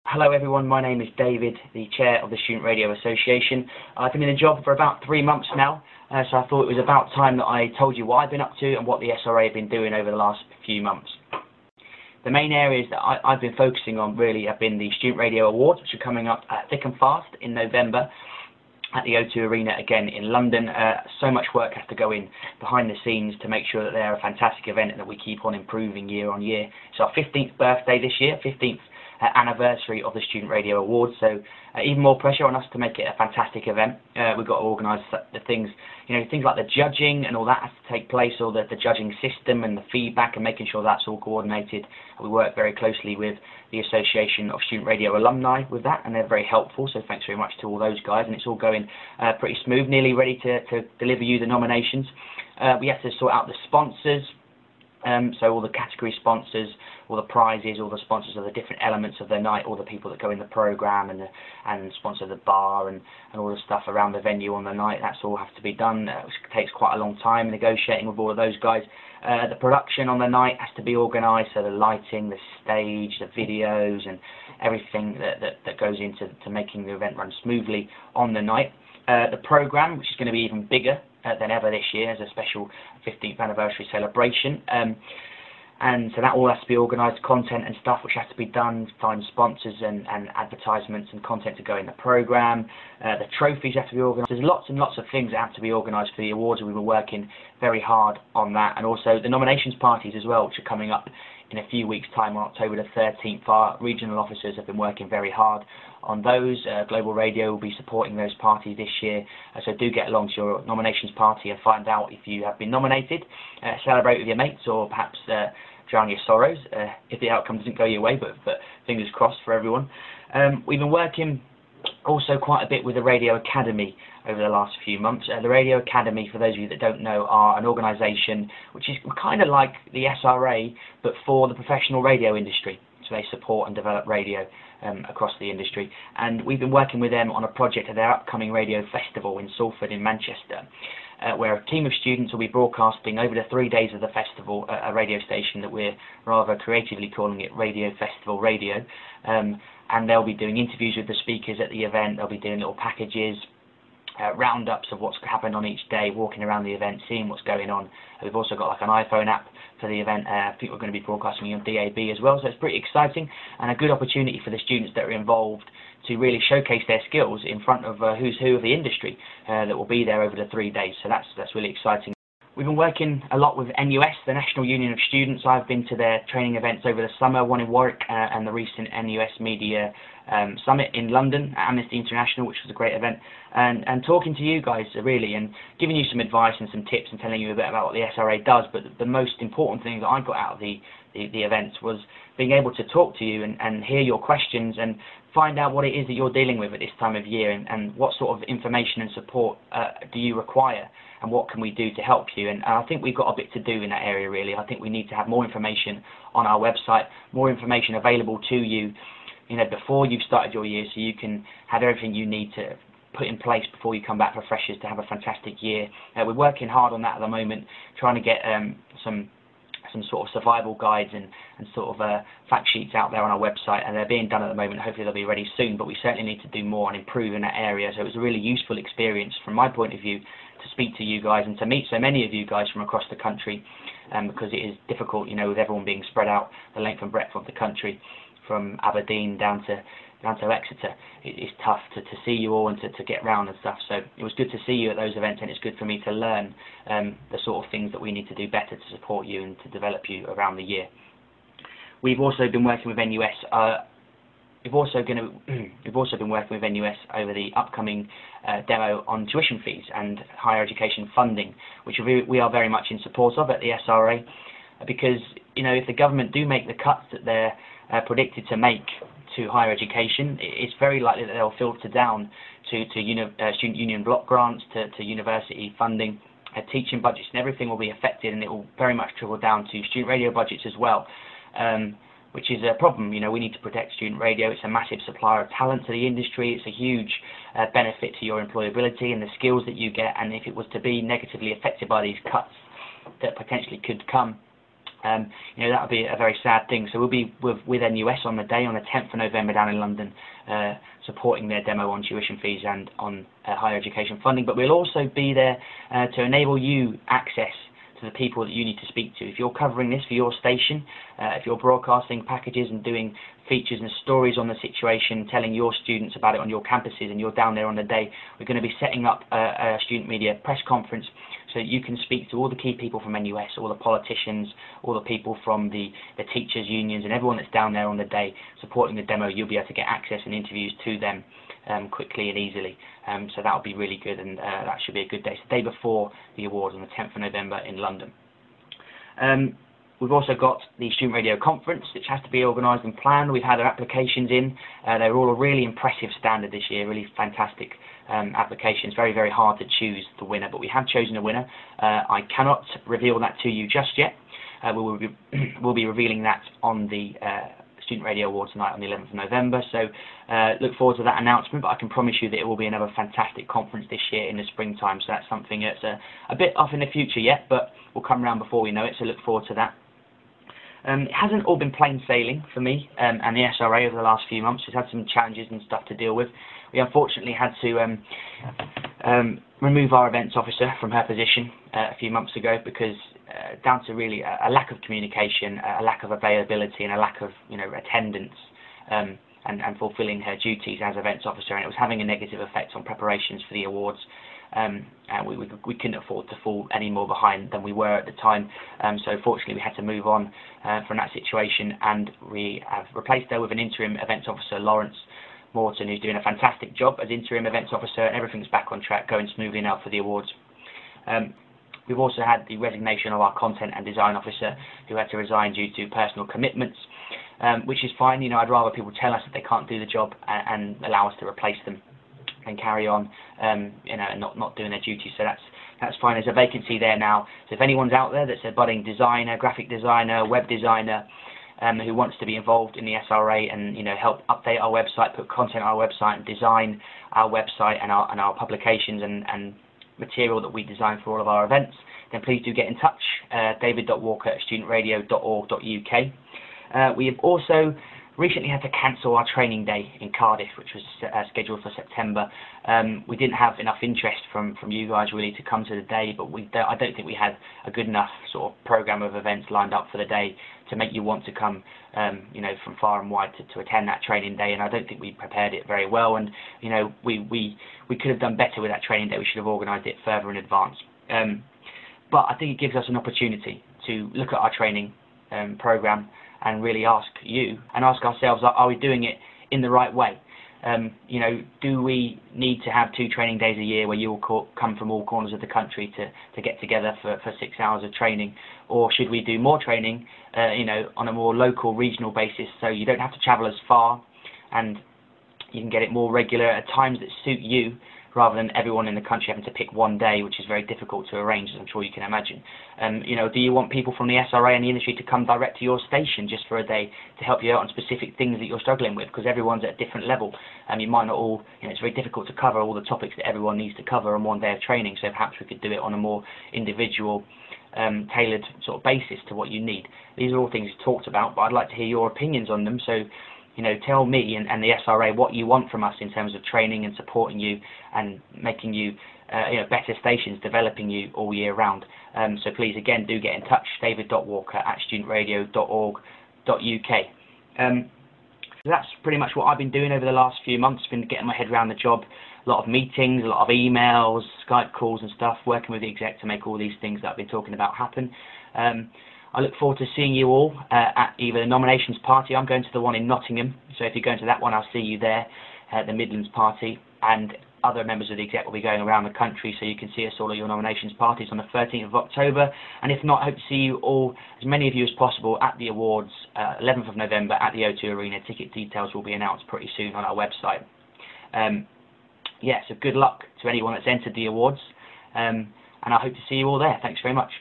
Hello everyone, my name is David, the Chair of the Student Radio Association. I've been in the job for about 3 months now, so I thought it was about time that I told you what I've been up to and what the SRA have been doing over the last few months. The main areas that I've been focusing on really have been the Student Radio Awards, which are coming up thick and fast in November at the O2 Arena again in London. So much work has to go in behind the scenes to make sure that they're a fantastic event and that we keep on improving year on year. It's our 15th birthday this year, 15th anniversary of the Student Radio Awards, so even more pressure on us to make it a fantastic event. We've got to organise the things, things like the judging and all that has to take place, all the judging system and the feedback and making sure that's all coordinated. We work very closely with the Association of Student Radio Alumni with that, and they're very helpful, so thanks very much to all those guys, and it's all going pretty smooth, nearly ready to deliver you the nominations. We have to sort out the sponsors. So all the category sponsors, all the prizes, all the sponsors of the different elements of the night, all the people that go in the programme and sponsor the bar and all the stuff around the venue on the night, that's all has to be done. It takes quite a long time negotiating with all of those guys. The production on the night has to be organised, so the lighting, the stage, the videos and everything that goes into making the event run smoothly on the night. The programme, which is going to be even bigger than ever this year as a special 15th anniversary celebration, and so that all has to be organised, content and stuff which has to be done, find sponsors and advertisements and content to go in the programme. The trophies have to be organised. There's lots and lots of things that have to be organised for the awards, and we've been working very hard on that, and also the nominations parties as well, which are coming up in a few weeks' time on October the 13th. Our regional officers have been working very hard on those. Global Radio will be supporting those parties this year, so do get along to your nominations party and find out if you have been nominated. Celebrate with your mates, or perhaps drown your sorrows if the outcome doesn't go your way, but fingers crossed for everyone. We've been working also quite a bit with the Radio Academy over the last few months. The Radio Academy, for those of you that don't know, are an organisation which is kind of like the SRA, but for the professional radio industry. So they support and develop radio across the industry. And we've been working with them on a project at their upcoming radio festival in Salford in Manchester, where a team of students will be broadcasting over the 3 days of the festival at a radio station that we're rather creatively calling it Radio Festival Radio. And they'll be doing interviews with the speakers at the event. They'll be doing little packages, roundups of what's happened on each day, walking around the event, seeing what's going on. We've also got like an iPhone app for the event. I think we're going to be broadcasting on DAB as well, so it's pretty exciting and a good opportunity for the students that are involved to really showcase their skills in front of who's who of the industry that will be there over the 3 days, so that's really exciting. We've been working a lot with NUS, the National Union of Students. I've been to their training events over the summer, one in Warwick and the recent NUS Media Summit in London at Amnesty International, which was a great event, and talking to you guys really and giving you some advice and some tips and telling you a bit about what the SRA does. But the most important thing that I got out of the events was being able to talk to you and hear your questions and find out what it is that you're dealing with at this time of year and what sort of information and support do you require and what can we do to help you. And I think we've got a bit to do in that area really. I think we need to have more information on our website, more information available to you, before you've started your year, so you can have everything you need to put in place before you come back for freshers to have a fantastic year. We're working hard on that at the moment, trying to get some sort of survival guides and sort of fact sheets out there on our website, and they're being done at the moment. Hopefully they'll be ready soon, but we certainly need to do more and improve in that area. So it was a really useful experience from my point of view to speak to you guys and to meet so many of you guys from across the country, because it is difficult, with everyone being spread out the length and breadth of the country from Aberdeen down to Exeter. It's tough to see you all and to get round and stuff, so it was good to see you at those events, and it's good for me to learn the sort of things that we need to do better to support you and to develop you around the year. We've also been working with NUS. We've also been working with NUS over the upcoming demo on tuition fees and higher education funding, which we are very much in support of at the SRA, because if the government do make the cuts that they're predicted to make to higher education, it's very likely that they'll filter down to student union block grants, to university funding, teaching budgets, and everything will be affected, and it will very much trickle down to student radio budgets as well, which is a problem. We need to protect student radio. It's a massive supplier of talent to the industry. It's a huge benefit to your employability and the skills that you get, and if it was to be negatively affected by these cuts that potentially could come You know, that would be a very sad thing. So we'll be with NUS on the day, on the 10th of November down in London, supporting their demo on tuition fees and on higher education funding. But we'll also be there to enable you access to the people that you need to speak to. If you're covering this for your station, if you're broadcasting packages and doing features and stories on the situation, telling your students about it on your campuses, and you're down there on the day, we're going to be setting up a student media press conference so that you can speak to all the key people from NUS, all the politicians, all the people from the teachers' unions, and everyone that's down there on the day supporting the demo. You'll be able to get access and interviews to them quickly and easily. So that'll be really good, and that should be a good day. It's the day before the awards on the 10th of November in London. We've also got the Student Radio Conference, which has to be organised and planned. We've had our applications in. They're all a really impressive standard this year, really fantastic applications. Very, very hard to choose the winner, but we have chosen a winner. I cannot reveal that to you just yet. We'll be revealing that on the Student Radio Awards tonight on the 11th of November, so look forward to that announcement, but I can promise you that it will be another fantastic conference this year in the springtime, so that's something that's a bit off in the future yet, but will come around before we know it, so look forward to that. It hasn't all been plain sailing for me and the SRA over the last few months. We've had some challenges and stuff to deal with. We unfortunately had to remove our events officer from her position a few months ago because down to really a lack of communication, a lack of availability, and a lack of attendance and fulfilling her duties as events officer, and it was having a negative effect on preparations for the awards. And we couldn't afford to fall any more behind than we were at the time, so fortunately we had to move on from that situation, and we have replaced her with an interim events officer, Lawrence Morton, who's doing a fantastic job as interim events officer, and everything's back on track, going smoothly now for the awards. We've also had the resignation of our content and design officer, who had to resign due to personal commitments, which is fine. I'd rather people tell us that they can't do the job and allow us to replace them and carry on, and not doing their duties. So that's fine. There's a vacancy there now. So if anyone's out there that's a budding designer, graphic designer, web designer, who wants to be involved in the SRA and help update our website, put content on our website, and design our website and our publications and material that we design for all of our events, then please do get in touch. david.walker@studentradio.org.uk. We have also recently had to cancel our training day in Cardiff, which was scheduled for September. We didn't have enough interest from you guys really to come to the day, but I don't think we had a good enough sort of program of events lined up for the day to make you want to come from far and wide to attend that training day, and I don't think we prepared it very well, and we could have done better with that training day. We should have organised it further in advance. But I think it gives us an opportunity to look at our training programme and really ask you and ask ourselves, are we doing it in the right way? Do we need to have 2 training days a year where you all come from all corners of the country to get together for 6 hours of training? Or should we do more training, on a more local, regional basis, so you don't have to travel as far and you can get it more regular at times that suit you, rather than everyone in the country having to pick one day, which is very difficult to arrange, as I'm sure you can imagine. Do you want people from the SRA and the industry to come direct to your station just for a day to help you out on specific things that you're struggling with? Because everyone's at a different level, and you might not all, it's very difficult to cover all the topics that everyone needs to cover on one day of training, so perhaps we could do it on a more individual, tailored sort of basis to what you need. These are all things talked about, but I'd like to hear your opinions on them, so tell me and the SRA what you want from us in terms of training and supporting you and making you better stations, developing you all year round. So please, again, do get in touch, david.walker@studentradio.org.uk. So that's pretty much what I've been doing over the last few months. Been getting my head around the job, a lot of meetings, a lot of emails, Skype calls and stuff, working with the exec to make all these things that I've been talking about happen. I look forward to seeing you all at either the nominations party. I'm going to the one in Nottingham, so if you're going to that one, I'll see you there at the Midlands party, and other members of the exec will be going around the country, so you can see us all at your nominations parties on the 13th of October, and if not, I hope to see you all, as many of you as possible, at the awards, 11th of November at the O2 Arena. Ticket details will be announced pretty soon on our website. So good luck to anyone that's entered the awards, and I hope to see you all there. Thanks very much.